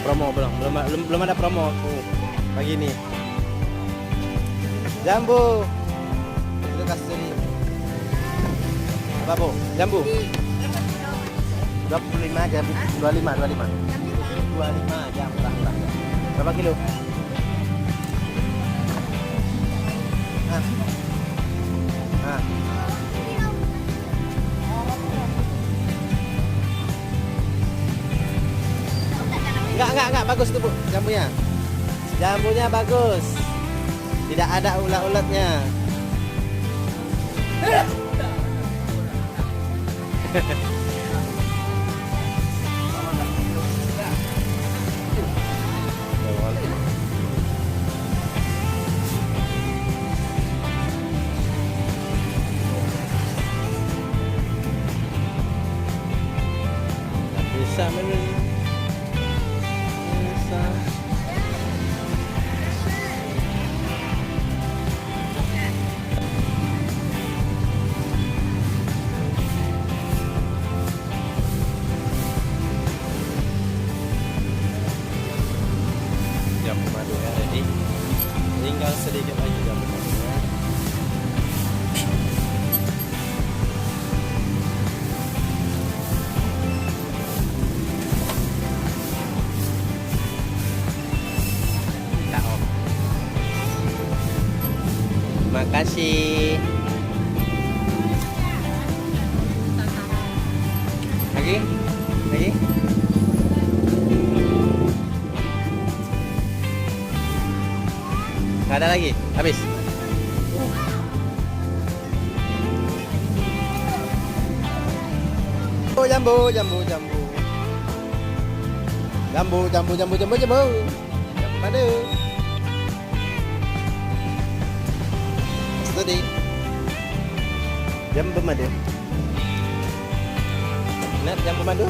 Promo belum ada promo pagi ini. Jambu. Itu kasturi. Apa bu? Jambu. 25 jambu. 25 jam murah. Berapa kilo? Nah. Enggak bagus tuh bu jambunya. Jambunya bagus. Tidak ada ulat-ulatnya. Bisa menurut. Jambu madunya ready, tinggal sedikit lagi jambu madunya. Terima kasih. Lagi. Nggak ada lagi, habis. Oh, jambu. Jambu madu. Tadi. Jambu madu. Lihat jambu madu.